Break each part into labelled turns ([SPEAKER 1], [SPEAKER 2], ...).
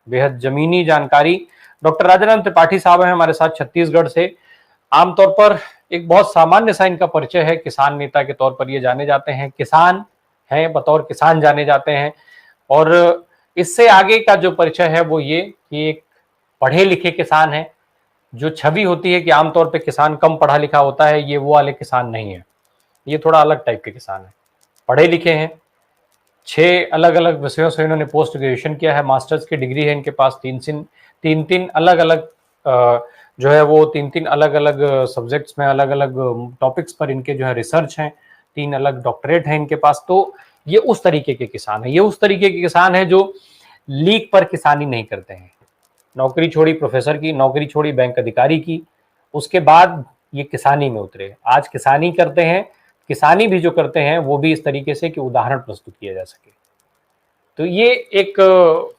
[SPEAKER 1] बेहद जमीनी जानकारी। डॉक्टर राजाराम त्रिपाठी साहब हैं हमारे साथ छत्तीसगढ़ से। आमतौर पर एक बहुत सामान्य सा इनका परिचय है, किसान नेता के तौर पर ये जाने जाते हैं, किसान हैं, बतौर किसान जाने जाते हैं। और इससे आगे का जो परिचय है वो ये कि एक पढ़े लिखे किसान है। जो छवि होती है कि आमतौर पे किसान कम पढ़ा लिखा होता है, ये वो वाले किसान नहीं है, ये थोड़ा अलग टाइप के किसान है। पढ़े लिखे हैं, 6 अलग अलग विषयों से इन्होंने पोस्ट ग्रेजुएशन किया है, मास्टर्स की डिग्री है इनके पास, तीन तीन अलग अलग जो है वो तीन तीन अलग अलग सब्जेक्ट्स में अलग अलग टॉपिक्स पर इनके जो है रिसर्च हैं, 3 अलग डॉक्टरेट हैं इनके पास। तो ये उस तरीके के किसान है, ये उस तरीके के किसान है जो लीक पर किसानी नहीं करते हैं। नौकरी छोड़ी प्रोफेसर की, नौकरी छोड़ी बैंक अधिकारी की, उसके बाद ये किसानी में उतरे। आज किसानी करते हैं, किसानी भी जो करते हैं वो भी इस तरीके से कि उदाहरण प्रस्तुत किया जा सके। तो ये एक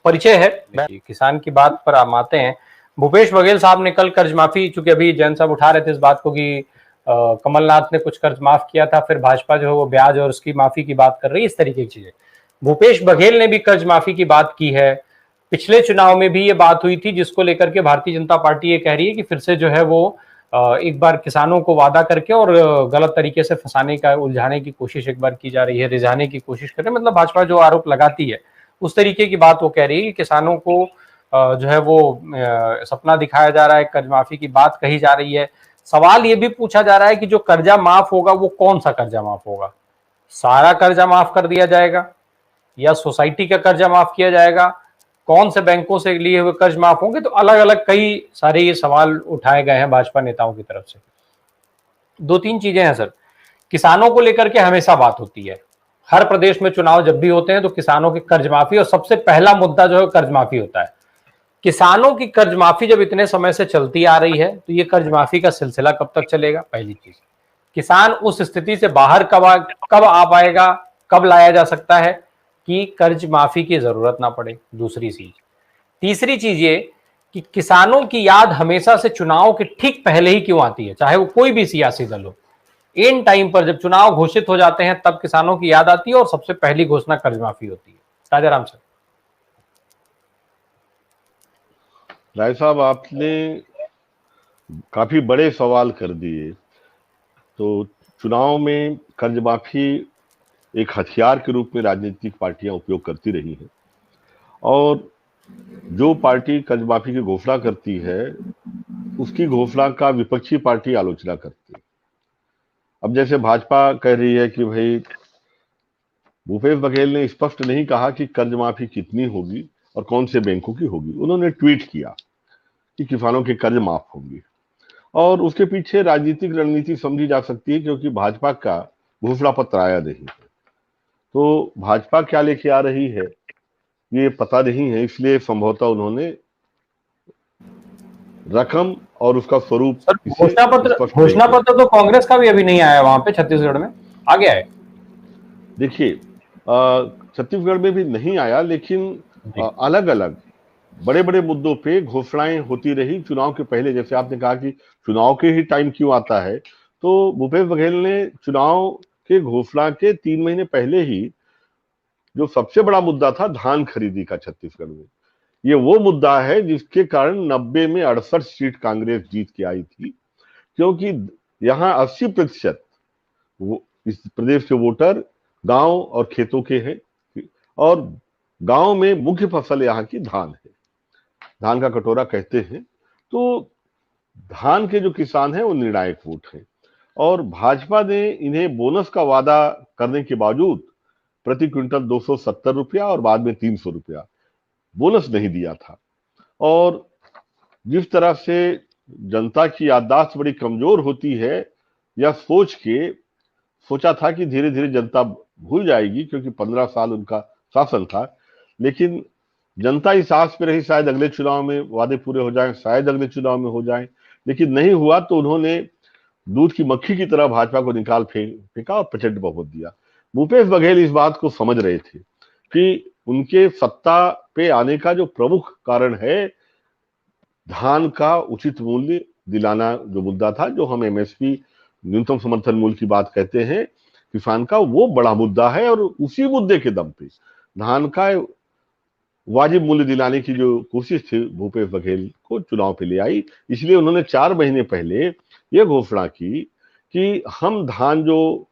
[SPEAKER 1] परिचय है। किसान की बात पर हम आते हैं। भूपेश बघेल साहब ने कल कर्ज माफी, चूंकि अभी जैन साहब उठा रहे थे इस बात को कि कमलनाथ ने कुछ कर्ज माफ किया था, फिर भाजपा जो है वो ब्याज और उसकी माफी की बात कर रही है, इस तरीके की चीजें। भूपेश बघेल ने भी कर्ज माफी की बात की है। पिछले चुनाव में भी ये बात हुई थी, जिसको लेकर के भारतीय जनता पार्टी ये कह रही है कि फिर से जो है वो एक बार किसानों को वादा करके और गलत तरीके से फंसाने का, उलझाने की कोशिश एक बार की जा रही है, रिझाने की कोशिश कर रहे हैं। मतलब भाजपा जो आरोप लगाती है उस तरीके की बात वो कह रही है कि किसानों को जो है वो सपना दिखाया जा रहा है, कर्ज माफी की बात कही जा रही है। सवाल ये भी पूछा जा रहा है कि जो कर्जा माफ होगा वो कौन सा कर्जा माफ होगा? सारा कर्जा माफ कर दिया जाएगा या सोसाइटी का कर्जा माफ किया जाएगा? कौन से बैंकों से लिए हुए कर्ज माफ होंगे? तो अलग अलग कई सारे ये सवाल उठाए गए हैं भाजपा नेताओं की तरफ से। 2-3 चीजें हैं सर। किसानों को लेकर के हमेशा बात होती है, हर प्रदेश में चुनाव जब भी होते हैं तो किसानों की कर्ज माफी, और सबसे पहला मुद्दा जो है कर्ज माफी होता है। किसानों की कर्ज माफी जब इतने समय से चलती आ रही है तो ये कर्ज माफी का सिलसिला कब तक चलेगा? पहली चीज। किसान उस स्थिति से बाहर कब आ पाएगा, कब लाया जा सकता है कि कर्ज माफी की जरूरत ना पड़े? दूसरी चीज। तीसरी चीज ये कि किसानों की याद हमेशा से चुनाव के ठीक पहले ही क्यों आती है, चाहे वो कोई भी सियासी दल हो। इन टाइम पर जब चुनाव घोषित हो जाते हैं तब किसानों की याद आती है और सबसे पहली घोषणा कर्ज माफी होती है। राजाराम सर।
[SPEAKER 2] राय साहब, आपने काफी बड़े सवाल कर दिए। तो चुनाव में कर्ज माफी एक हथियार के रूप में राजनीतिक पार्टियां उपयोग करती रही हैं, और जो पार्टी कर्ज माफी की घोषणा करती है उसकी घोषणा का विपक्षी पार्टी आलोचना करती है। अब जैसे भाजपा कह रही है कि भाई भूपेश बघेल ने स्पष्ट नहीं कहा कि कर्ज माफी कितनी होगी और कौन से बैंकों की होगी। उन्होंने ट्वीट किया कि किसानों के कर्ज माफ होंगे, और उसके पीछे राजनीतिक रणनीति समझी जा सकती है, क्योंकि भाजपा का घोषणा पत्र आया नहीं है। तो भाजपा क्या लेके आ रही है ये पता नहीं है, इसलिए संभवतः उन्होंने रकम और उसका स्वरूप
[SPEAKER 1] घोषणा पत्र तो कांग्रेस का भी अभी नहीं आया वहां पे छत्तीसगढ़ में, आ गया है।
[SPEAKER 2] देखिए, छत्तीसगढ़ में भी नहीं आया, लेकिन अलग अलग बड़े बड़े मुद्दों पे घोषणाएं होती रही चुनाव के पहले। जैसे आपने कहा कि चुनाव के ही टाइम क्यों आता है, तो भूपेश बघेल ने चुनाव के घोषणा के 3 महीने पहले ही जो सबसे बड़ा मुद्दा था धान खरीदी का छत्तीसगढ़ में, ये वो मुद्दा है जिसके कारण 90 में 68 सीट कांग्रेस जीत के आई थी, क्योंकि यहाँ 80% इस प्रदेश के वोटर गांव और खेतों के हैं, और गांव में मुख्य फसल यहाँ की धान है, धान का कटोरा कहते हैं। तो धान के जो किसान हैं वो निर्णायक वोट है, और भाजपा ने इन्हें बोनस का वादा करने के बावजूद प्रति क्विंटल 270 रुपया और बाद में 300 रुपया बोनस नहीं दिया था। और जिस तरह से जनता की याददाश्त बड़ी कमजोर होती है, यह सोचा था कि धीरे धीरे जनता भूल जाएगी, क्योंकि 15 साल उनका शासन था। लेकिन जनता इस आस पे रही शायद अगले चुनाव में वादे पूरे हो जाएं, शायद अगले चुनाव में हो जाएं, लेकिन नहीं हुआ। तो उन्होंने दूध की मक्खी की तरह भाजपा को निकाल फेंका और प्रचंड बहुमत दिया। भूपेश बघेल इस बात को समझ रहे थे कि उनके सत्ता पे आने का जो प्रमुख कारण है धान का उचित मूल्य दिलाना, जो मुद्दा था, जो हम एमएसपी न्यूनतम समर्थन मूल्य की बात कहते हैं किसान का, वो बड़ा मुद्दा है। और उसी मुद्दे के दम पे धान का वाजिब मूल्य दिलाने की जो कोशिश थी भूपेश बघेल को चुनाव पे ले आई। इसलिए उन्होंने 4 महीने पहले यह घोषणा की कि हम धान जो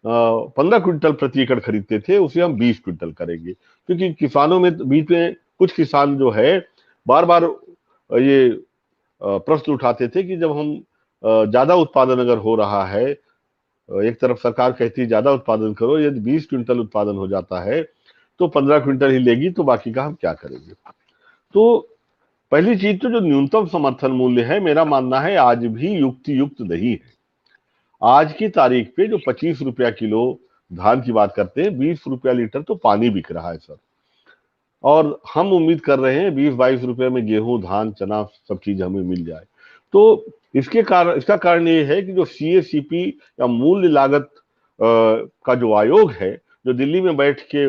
[SPEAKER 2] 15 क्विंटल प्रति एकड़ खरीदते थे उसे हम 20 क्विंटल करेंगे, क्योंकि किसानों में बीच में कुछ किसान जो है बार बार ये प्रश्न उठाते थे कि जब हम ज्यादा उत्पादन अगर हो रहा है, एक तरफ सरकार कहती है ज्यादा उत्पादन करो, यदि 20 क्विंटल उत्पादन हो जाता है तो 15 क्विंटल ही लेगी, तो बाकी का हम क्या करेंगे। तो पहली चीज तो जो न्यूनतम समर्थन मूल्य है, मेरा मानना है आज भी युक्ति युक्त नहीं है। आज की तारीख पे जो 25 रुपया किलो धान की बात करते हैं, 20 रुपया लीटर तो पानी बिक रहा है सर, और हम उम्मीद कर रहे हैं 20-22 रुपए में गेहूं, धान, चना सब चीज हमें मिल जाए। तो इसका कारण ये है कि जो CACP या मूल्य लागत का जो आयोग है, जो दिल्ली में बैठ के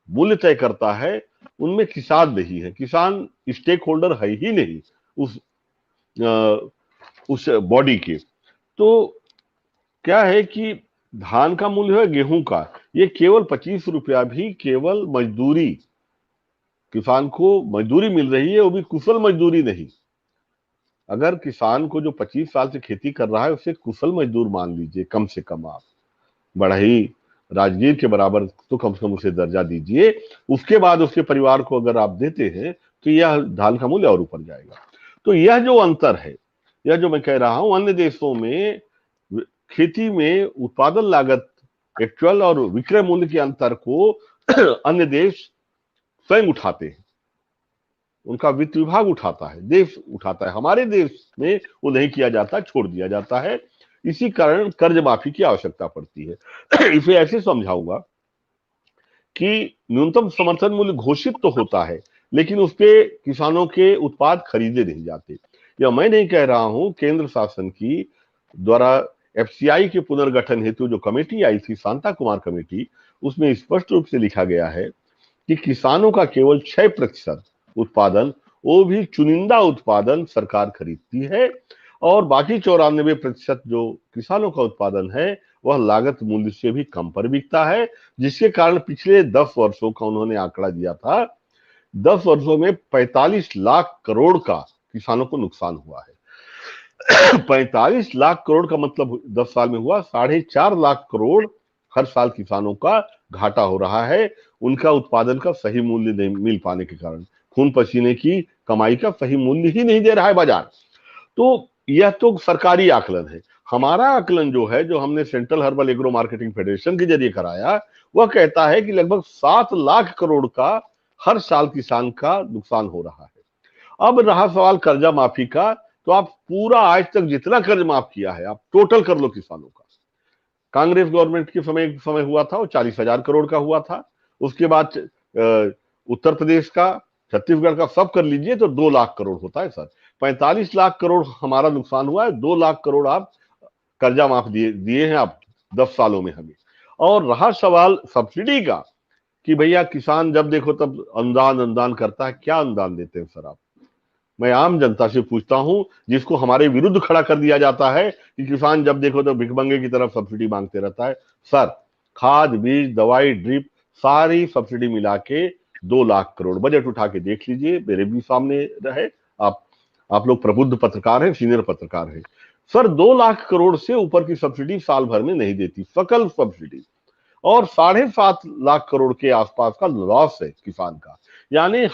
[SPEAKER 2] मूल्य तय करता है, उनमें किसान नहीं है, किसान स्टेक होल्डर है ही नहीं उस बॉडी के। तो क्या है कि धान का मूल्य है, गेहूं का, ये केवल 25 रुपया भी केवल मजदूरी, किसान को मजदूरी मिल रही है, वो भी कुशल मजदूरी नहीं। अगर किसान को जो 25 साल से खेती कर रहा है उसे कुशल मजदूर मान लीजिए, कम से कम आप बढ़ई राजगीर के बराबर तो कम से कम उसे दर्जा दीजिए, उसके बाद उसके परिवार को अगर आप देते हैं तो यह धान का मूल्य और ऊपर जाएगा। तो यह जो अंतर है, यह जो मैं कह रहा हूं, अन्य देशों में खेती में उत्पादन लागत एक्चुअल और विक्रय मूल्य के अंतर को अन्य देश स्वयं उठाते हैं, उनका वित्त विभाग उठाता है, देश उठाता है। हमारे देश में वो नहीं किया जाता, छोड़ दिया जाता है। इसी कारण कर्ज माफी की आवश्यकता पड़ती है। इसे ऐसे समझाऊंगा कि न्यूनतम समर्थन मूल्य घोषित तो होता है, लेकिन उस पे किसानों के उत्पाद खरीदे नहीं जाते। या मैं नहीं कह रहा हूं, केंद्र शासन की द्वारा FCI के पुनर्गठन हेतु जो कमेटी आई थी, शांता कुमार कमेटी, उसमें स्पष्ट रूप से लिखा गया है कि किसानों का केवल 6% उत्पादन, वो भी चुनिंदा उत्पादन सरकार खरीदती है, और बाकी 94% जो किसानों का उत्पादन है वह लागत मूल्य से भी कम पर बिकता है, जिसके कारण पिछले 10 वर्षों का उन्होंने आंकड़ा दिया था, 10 वर्षों में 45 लाख करोड़ का किसानों को नुकसान हुआ है। 45 लाख करोड़ का मतलब 10 साल में हुआ 4.5 लाख करोड़ हर साल किसानों का घाटा हो रहा है, उनका उत्पादन का सही मूल्य नहीं मिल पाने के कारण, खून पसीने की कमाई का सही मूल्य ही नहीं दे रहा है बाजार। तो यह तो सरकारी आकलन है। हमारा आकलन जो है, जो हमने central herbal agro marketing federation के जरिए कराया, वह कहता है कि लगभग 7 लाख करोड़ का हर साल किसान का नुकसान हो रहा है। अब रहा सवाल कर्जा माफी का, तो आप पूरा आज तक जितना कर्ज माफ किया है आप टोटल कर लो किसानों का। कांग्रेस गवर्नमेंट के समय हुआ था वो 40,000 करोड़ का हुआ था। उसके बाद उत्तर प्रदेश का, छत्तीसगढ़ का सब कर लीजिए तो 2 लाख करोड़ होता है सर। 45 लाख करोड़ हमारा नुकसान हुआ है, 2 लाख करोड़ आप कर्जा माफ दिए हैं आप 10 सालों में हमें। और रहा सवाल सब्सिडी का कि भैया किसान जब देखो तब अनुदान करता है, क्या अनुदान देते हैं सर आप? मैं आम जनता से पूछता हूं, जिसको हमारे विरुद्ध खड़ा कर दिया जाता है कि किसान जब देखो तो भिखमंगे की तरफ सब्सिडी मांगते रहता है। सर, खाद, बीज, दवाई, ड्रिप, सारी सब्सिडी मिला के 2 लाख करोड़, बजट उठा के देख लीजिए, मेरे भी सामने रहे। आप लोग प्रबुद्ध पत्रकार हैं, सीनियर पत्रकार हैं सर। 2 लाख करोड़ से ऊपर की सब्सिडी साल भर में नहीं देती, सकल सब्सिडी, और 7.5 लाख करोड़ के आसपास का लॉस है किसान का। यानी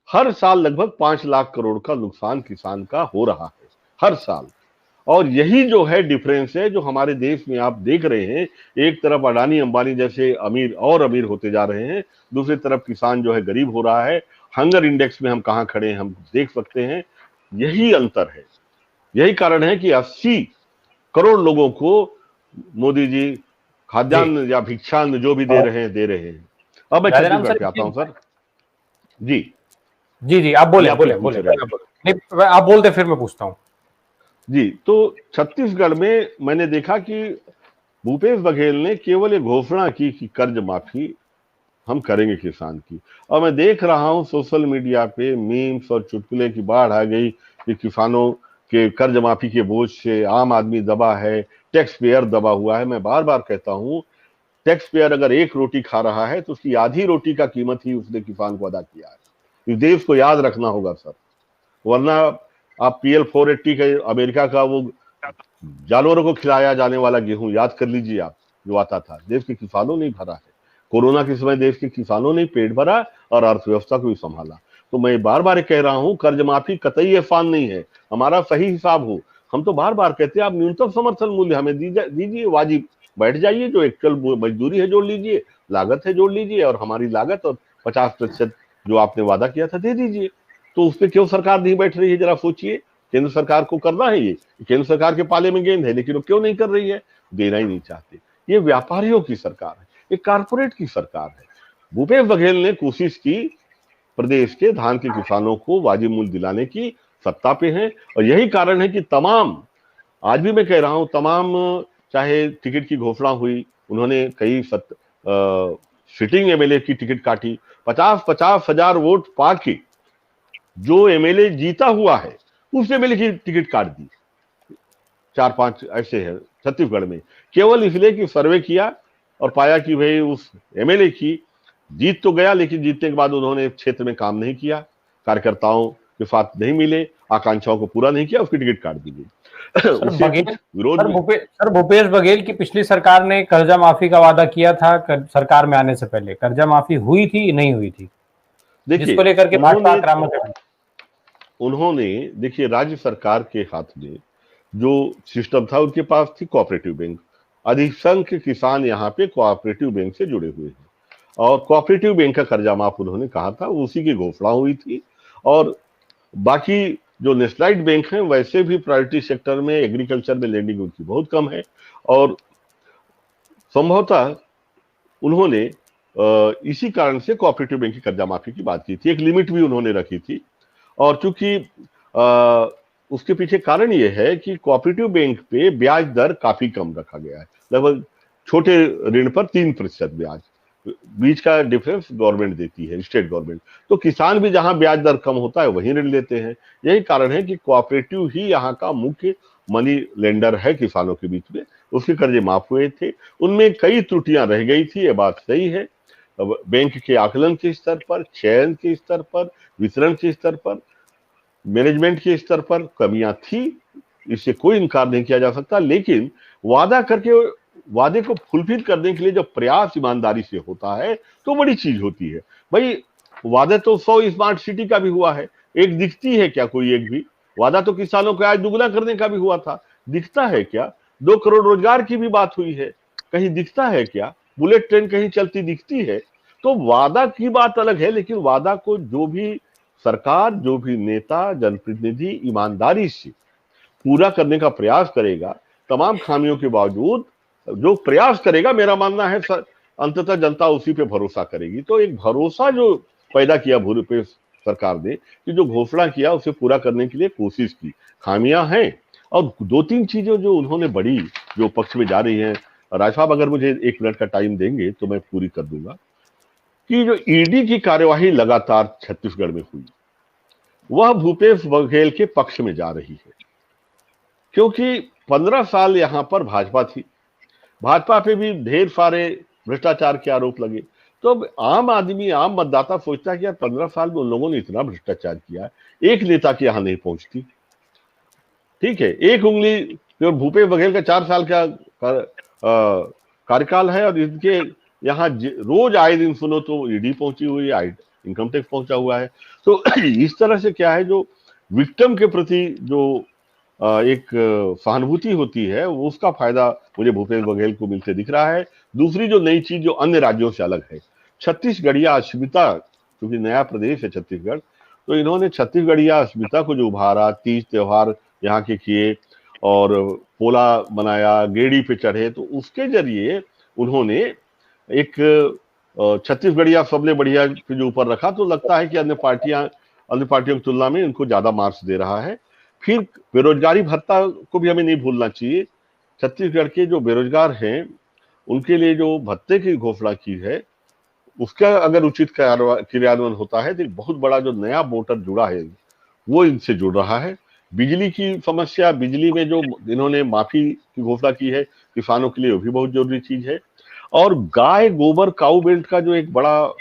[SPEAKER 2] हर साल लगभग 5 लाख करोड़ का नुकसान किसान का हो रहा है हर साल। और यही जो है डिफरेंस है जो हमारे देश में आप देख रहे हैं। एक तरफ अडानी अंबानी जैसे अमीर और अमीर होते जा रहे हैं, दूसरी तरफ किसान जो है गरीब हो रहा है। हंगर इंडेक्स में हम कहां खड़े हैं हम देख सकते हैं। यही अंतर है, यही कारण है कि 80 करोड़ लोगों को मोदी जी खाद्यान्न या भिक्षान्न जो भी दे रहे हैं। अब मैं छत्तीसगढ़ पे आता हूं सर। जी
[SPEAKER 1] जी, आप बोले नहीं, आप बोलते फिर मैं पूछता हूं।
[SPEAKER 2] जी, तो छत्तीसगढ़ में मैंने देखा कि भूपेश बघेल ने केवल एक घोषणा की कि कर्ज माफी हम करेंगे किसान की, और मैं देख रहा हूं सोशल मीडिया पे मीम्स और चुटकुले की बाढ़ आ गई कि किसानों के कर्ज माफी के बोझ से आम आदमी दबा है, टैक्स पेयर दबा हुआ है। मैं बार बार कहता हूं, टैक्स पेयर अगर एक रोटी खा रहा है तो उसकी आधी रोटी का कीमत ही उसने किसान को अदा किया है। इस देश को याद रखना होगा सर, वरना आप PL 480 के अमेरिका का वो जानवरों को खिलाया जाने वाला गेहूं याद कर लीजिए आप, जो आता था, देश के किसानों ने भरा है। कोरोना के समय देश के किसानों ने पेट भरा और अर्थव्यवस्था को भी संभाला। तो मैं बार बार कह रहा हूं, कर्ज माफी कतई आसान नहीं है, हमारा सही हिसाब हो। हम तो बार बार कहते हैं आप न्यूनतम समर्थन मूल्य हमें दीजिए, वाजिब बैठ जाइए, जो एक्चुअल मजदूरी है जोड़ लीजिए, लागत है जोड़ लीजिए, और हमारी लागत और 50% जो आपने वादा किया था दे दीजिए। तो उस पर क्यों सरकार नहीं बैठ रही है, जरा सोचिए। केंद्र सरकार को करना है ये, केंद्र सरकार के पाले में गेंद है, लेकिन वो क्यों नहीं कर रही है, देना ही नहीं चाहते। ये व्यापारियों की सरकार है, ये कारपोरेट की सरकार है। भूपेश बघेल ने कोशिश की प्रदेश के धान के किसानों को वाजिब मूल्य दिलाने की, सत्ता पे हैं, और यही कारण है कि तमाम, आज भी मैं कह रहा हूं, तमाम चाहे टिकट की घोषणा हुई, उन्होंने कई सिटिंग एमएलए की टिकट काटी, 50-50 हजार वोट पाके जो एमएलए जीता हुआ है उस एमएलए की टिकट काट दी। 4-5 ऐसे है छत्तीसगढ़ में, केवल इसलिए कि सर्वे किया और पाया कि भाई उस एमएलए की जीत तो गया, लेकिन जीतने के बाद उन्होंने क्षेत्र में काम नहीं किया, कार्यकर्ताओं के साथ नहीं मिले, आकांक्षाओं को पूरा नहीं किया, उसकी टिकट काट दी गई।
[SPEAKER 1] सर भूपेश बघेल की पिछली सरकार ने कर्जा माफी का वादा किया था, सरकार में आने से पहले कर्जा माफी हुई थी नहीं हुई थी, जिसको लेकर के भाजपा आक्रामक है।
[SPEAKER 2] उन्होंने देखिए, राज्य सरकार के हाथ में जो सिस्टम था, उनके पास थी कोऑपरेटिव बैंक, अधिसंख्य किसान यहाँ पे कोऑपरेटिव बैंक से जुड़े हुए हैं, और कोऑपरेटिव बैंक का कर्जा माफ उन्होंने कहा था, उसी की घोषणा हुई थी। और बाकी जो नेशनलाइज्ड बैंक हैं, वैसे भी प्रायोरिटी सेक्टर में एग्रीकल्चर में लेंडिंग उनकी बहुत कम है, और संभवतः उन्होंने इसी कारण से कोऑपरेटिव बैंक की कर्जा माफी की बात की थी, एक लिमिट भी उन्होंने रखी थी। और चूंकि उसके पीछे कारण यह है कि कोऑपरेटिव बैंक पे ब्याज दर काफी कम रखा गया है, लगभग छोटे ऋण पर 3% ब्याज, बीच का डिफरेंस गवर्नमेंट देती है, स्टेट गवर्नमेंट। तो किसान भी जहां ब्याज दर कम होता है वहीं ऋण लेते हैं। यही कारण है कि कोऑपरेटिव ही यहाँ का मुख्य मनी लेंडर है किसानों के बीच में। उसके कर्जे माफ हुए थे, उनमें कई त्रुटियां रह गई थी, ये बात सही है। बैंक के आकलन के स्तर पर, चयन के स्तर पर, वितरण के स्तर पर, मैनेजमेंट के स्तर पर कमियां थी, इससे कोई इनकार नहीं किया जा सकता। लेकिन वादा करके वादे को फुलफिल करने के लिए जब प्रयास ईमानदारी से होता है तो बड़ी चीज होती है। भाई वादे तो 100 स्मार्ट सिटी का भी हुआ है, एक दिखती है क्या कोई एक भी? वादा तो किसानों को आज दुगना करने का भी हुआ था, दिखता है क्या? 2 करोड़ रोजगार की भी बात हुई है, कहीं दिखता है क्या? बुलेट ट्रेन कहीं चलती दिखती है? तो वादा की बात अलग है, लेकिन वादा को जो भी सरकार, जो भी नेता, जनप्रतिनिधि ईमानदारी से पूरा करने का प्रयास करेगा, तमाम खामियों के बावजूद जो प्रयास करेगा, मेरा मानना है अंततः जनता उसी पे भरोसा करेगी। तो एक भरोसा जो पैदा किया भूपेश सरकार ने, कि जो घोषणा किया उसे पूरा करने के लिए कोशिश की, खामियां हैं। और 2-3 चीजें जो उन्होंने बड़ी, जो पक्ष में जा रही हैं, राज साहब अगर मुझे 1 मिनट का टाइम देंगे तो मैं पूरी कर दूंगा, कि जो ईडी की कार्यवाही लगातार छत्तीसगढ़ में हुई, वह भूपेश बघेल के पक्ष में जा रही है, क्योंकि 15 साल यहां पर भाजपा थी, भाजपा पे भी ढेर सारे भ्रष्टाचार के आरोप लगे। तो अब आम आदमी, आम मतदाता सोचता है कि यार 15 साल में उन लोगों ने इतना भ्रष्टाचार किया, एक नेता के यहां नहीं पहुंचती। ठीक है, एक उंगली भूपेश बघेल का 4 साल का कार्यकाल है, और इनके यहाँ रोज आए दिन सुनो तो ईडी पहुंची हुई है, इनकम टैक्स पहुंचा हुआ है। तो इस तरह से क्या है, जो विक्टिम के प्रति जो एक सहानुभूति होती है, उसका फायदा मुझे भूपेश बघेल को मिलते दिख रहा है। दूसरी जो नई चीज जो अन्य राज्यों से अलग है, छत्तीसगढ़िया अस्मिता, क्योंकि नया प्रदेश है छत्तीसगढ़, तो इन्होंने छत्तीसगढ़िया अस्मिता को जो उभारा, तीज त्योहार यहाँ के किए और पोला बनाया, गेड़ी पे चढ़े, तो उसके जरिए उन्होंने एक छत्तीसगढ़िया सबले बढ़िया के जो ऊपर रखा, तो लगता है कि अन्य पार्टियों की तुलना में इनको ज्यादा मार्क्स दे रहा है। फिर बेरोजगारी भत्ता को भी हमें नहीं भूलना चाहिए। छत्तीसगढ़ के जो बेरोजगार हैं उनके लिए जो भत्ते की घोषणा की है, उसका अगर उचित क्रियान्वयन होता है तो बहुत बड़ा जो नया वोटर जुड़ा है वो इनसे जुड़ रहा है। बिजली की समस्या, बिजली में जो इन्होंने माफी की घोषणा की है किसानों के लिए, वो भी बहुत जरूरी चीज है। और गाय गोबर काऊ बेल्ट का जो एक बड़ा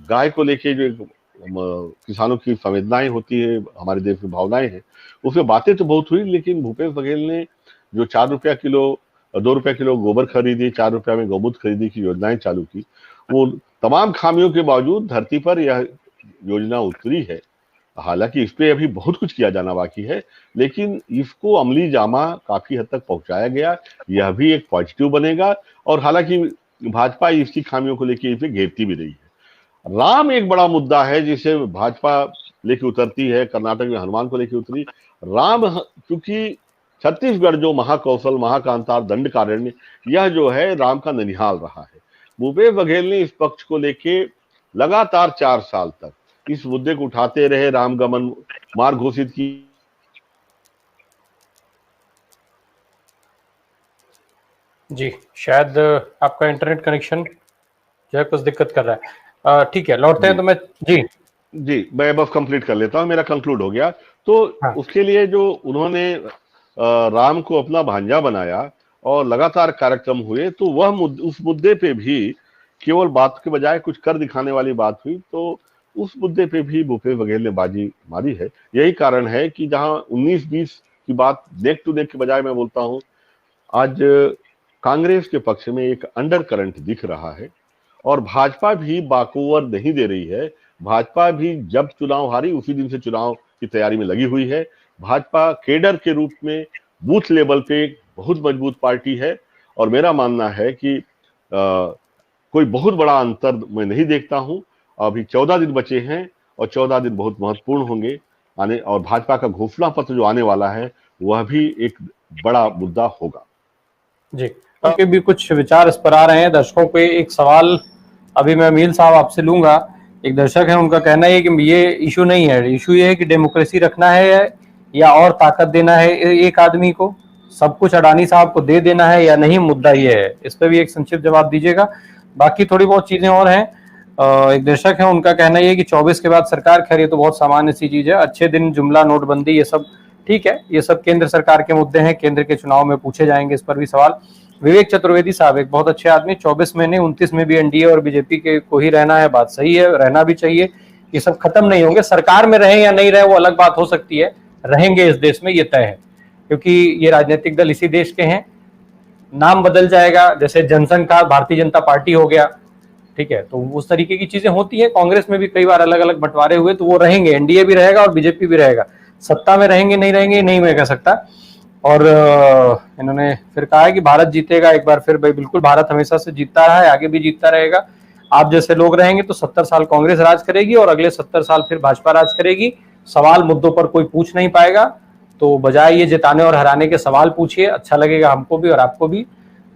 [SPEAKER 2] गाय को लेके जो एक किसानों की संवेदनाएं होती है, हमारे देश में भावनाएं हैं, उसमें बातें तो बहुत हुई, लेकिन भूपेश बघेल ने जो 4 रुपया किलो 2 रुपया किलो गोबर खरीदी, 4 रुपया में गौमूत्र खरीदी की योजनाएं चालू की, वो तमाम खामियों के बावजूद धरती पर यह योजना उतरी है। हालांकि इस पे अभी बहुत कुछ किया जाना बाकी है, लेकिन इसको अमली जामा काफी हद तक पहुंचाया गया, यह भी एक पॉजिटिव बनेगा। और हालांकि भाजपा इसकी खामियों को लेकर इसे घेरती भी रही है। राम एक बड़ा मुद्दा है जिसे भाजपा लेके उतरती है, कर्नाटक में हनुमान को लेकर उतरी। राम क्योंकि छत्तीसगढ़ जो महाकौशल, महाकांतार, दंडकारण्य, यह जो है राम का ननिहाल रहा है। भूपेश बघेल ने इस पक्ष को लेके लगातार 4 साल तक इस मुद्दे को उठाते रहे, रामगमन मार्ग घोषित की।
[SPEAKER 1] जी, शायद आपका इंटरनेट कनेक्शन जो है कुछ दिक्कत कर रहा है। ठीक है, लौटते हैं तो मैं जी
[SPEAKER 2] मैं बस कंप्लीट कर लेता हूं, मेरा कंक्लूड हो गया। तो हाँ। उसके लिए जो उन्होंने राम को अपना भांजा बनाया और लगातार कार्यक्रम हुए, तो वह उस मुद्दे पे भी केवल बात के बजाय कुछ कर दिखाने वाली बात हुई, तो उस मुद्दे पे भी भूपेश बघेल ने बाजी मारी है। यही कारण है कि जहां 19-20 की बात नेक टू नेक के बजाय मैं बोलता हूं, आज कांग्रेस के पक्ष में एक अंडर करंट दिख रहा है और भाजपा भी बाकोवर नहीं दे रही है। भाजपा भी जब चुनाव हारी उसी दिन से चुनाव की तैयारी में लगी हुई है। भाजपा केडर के रूप में बूथ लेवल पे एक बहुत मजबूत पार्टी है और मेरा मानना है कि कोई बहुत बड़ा अंतर मैं नहीं देखता हूं। अभी 14 दिन बचे हैं और 14 दिन बहुत महत्वपूर्ण होंगे आने, और भाजपा का घोषणा पत्र जो आने वाला है वह भी एक बड़ा मुद्दा होगा।
[SPEAKER 1] जी, उनके भी कुछ विचार इस पर आ रहे हैं। दर्शकों पे एक सवाल अभी मैं अमील साहब आपसे लूंगा। एक दर्शक है, उनका कहना है कि ये इशू नहीं है, इशू ये है कि डेमोक्रेसी रखना है या और ताकत देना है एक आदमी को, सब कुछ अडानी साहब को दे देना है या नहीं, मुद्दा ये है। इस पर भी एक संक्षिप्त जवाब दीजिएगा। बाकी थोड़ी बहुत चीजें और हैं। एक दर्शक है, उनका कहना ये है कि 24 के बाद सरकार, खैर ये तो बहुत सामान्य सी चीज है, अच्छे दिन, जुमला, नोटबंदी, ये सब ठीक है, ये सब केंद्र सरकार के मुद्दे हैं, केंद्र के चुनाव में पूछे जाएंगे, इस पर भी सवाल। विवेक चतुर्वेदी साहब एक बहुत अच्छे आदमी, 24 में नहीं 29 में भी एनडीए और बीजेपी के को ही रहना है, बात सही है, रहना भी चाहिए। ये सब खत्म नहीं होंगे, सरकार में रहे या नहीं रहे वो अलग बात हो सकती है, रहेंगे इस देश में, ये तय है, क्योंकि ये राजनीतिक दल इसी देश के हैं। नाम बदल जाएगा, जैसे जनसंघ का भारतीय जनता पार्टी हो गया, ठीक है, तो उस तरीके की चीजें होती है। कांग्रेस में भी कई बार अलग अलग बंटवारे हुए, तो वो रहेंगे, एनडीए भी रहेगा और बीजेपी भी रहेगा। सत्ता में रहेंगे नहीं रहेंगे नहीं मैं कह सकता। और इन्होंने फिर कहा है कि भारत जीतेगा एक बार फिर। भाई बिल्कुल, भारत हमेशा से जीतता रहा है, आगे भी जीतता रहेगा। आप जैसे लोग रहेंगे तो 70 साल कांग्रेस राज करेगी और अगले 70 साल फिर भाजपा राज करेगी। सवाल मुद्दों पर कोई पूछ नहीं पाएगा, तो बजाय ये जिताने और हराने के सवाल पूछिए, अच्छा लगेगा हमको भी और आपको भी,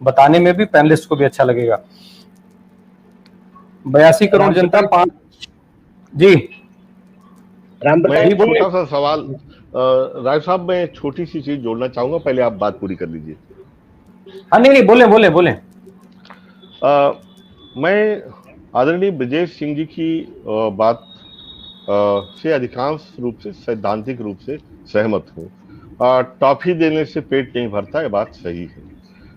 [SPEAKER 1] बताने में भी पैनलिस्ट को भी अच्छा लगेगा। 82 करोड़ जनता 5 जी
[SPEAKER 2] छोटा सा सवाल राय साहब, मैं छोटी सी चीज जोड़ना चाहूंगा, पहले आप बात पूरी कर लीजिए।
[SPEAKER 1] हाँ नहीं बोले।
[SPEAKER 2] मैं आदरणीय ब्रजेश सिंह जी की बात से अधिकांश रूप से, सैद्धांतिक रूप से सहमत हूँ। टॉफी देने से पेट नहीं भरता, ये बात सही है,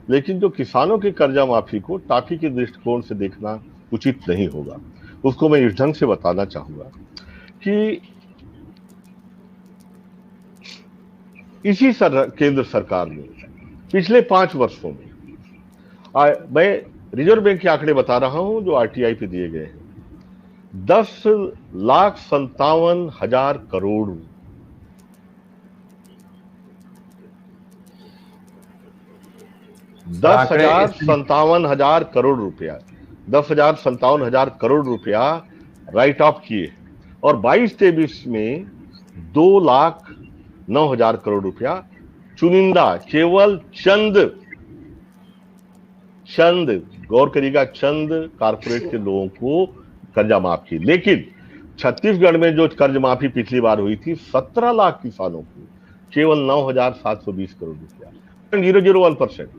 [SPEAKER 2] लेकिन जो किसानों की कर्जा माफी को टॉफी के दृष्टिकोण से देखना उचित नहीं होगा। उसको मैं इस ढंग से बताना चाहूंगा कि इसी केंद्र सरकार ने पिछले 5 वर्षों में, मैं रिजर्व बैंक के आंकड़े बता रहा हूं जो आरटीआई पे दिए गए हैं, 10,57,000 करोड़, 10,57,000 करोड़ रुपया, 10,57,000 करोड़ रुपया राइट ऑफ किए, और 22-23 में 2,09,000 करोड़ रुपया चुनिंदा, केवल चंद गौर करिएगा, चंद कारपोरेट के लोगों को कर्जा माफ की। लेकिन छत्तीसगढ़ में जो कर्ज माफी पिछली बार हुई थी 17 लाख किसानों को केवल 9,720 करोड़ रुपया, 0.001%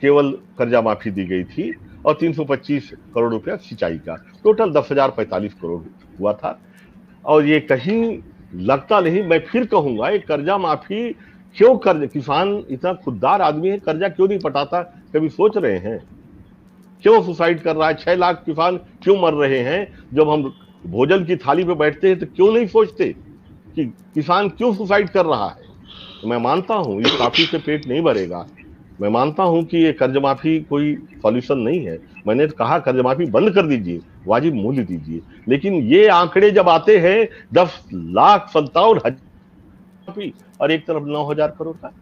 [SPEAKER 2] केवल कर्जा माफी दी गई थी, और 325 करोड़ रुपया सिंचाई का, टोटल 10,045 करोड़ हुआ था। और ये कहीं लगता नहीं, मैं फिर कहूंगा, ये कर्जा माफी क्यों कर्ज, किसान इतना खुददार आदमी है, कर्जा क्यों नहीं पटाता? कभी सोच रहे हैं? क्यों सुसाइड कर रहा है? 6 लाख किसान क्यों मर रहे हैं? जब हम भोजन की थाली पे बैठते हैं तो क्यों नहीं सोचते कि किसान क्यों सुसाइड कर रहा है? मैं मानता हूं इस काफी से पेट नहीं भरेगा, मैं मानता हूं कि ये कर्ज माफी कोई सॉल्यूशन नहीं है। मैंने कहा कर्ज माफी बंद कर दीजिए, वाजिब मूल्य दीजिए, लेकिन ये आंकड़े जब आते हैं 10,57,000 और एक तरफ 9,000 करोड़ का,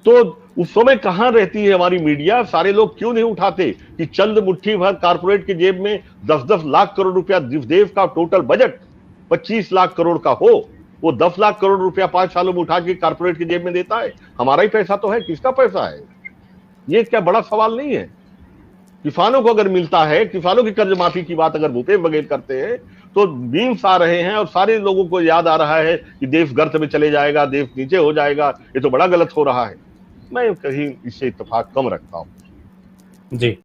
[SPEAKER 2] तो उस समय कहां रहती है हमारी मीडिया? सारे लोग क्यों नहीं उठाते कि चंद मुट्ठी भर कारपोरेट के जेब में 10-10 लाख करोड़ रुपया, देश का टोटल बजट 25 लाख करोड़ का हो, वो 10 लाख करोड़ रुपया 5 सालों में उठा के कारपोरेट के जेब में देता है? हमारा ही पैसा तो है, किसका पैसा है? ये क्या बड़ा सवाल नहीं है? किसानों को अगर मिलता है, किसानों की कर्ज माफी की बात अगर भूपेश बघेल करते हैं तो मीम्स आ रहे हैं और सारे लोगों को याद आ रहा है कि देश गर्त में चले जाएगा, देश नीचे हो जाएगा, ये तो बड़ा गलत हो रहा है। मैं कहीं इससे इत्तेफाक कम रखता हूं।
[SPEAKER 1] जी।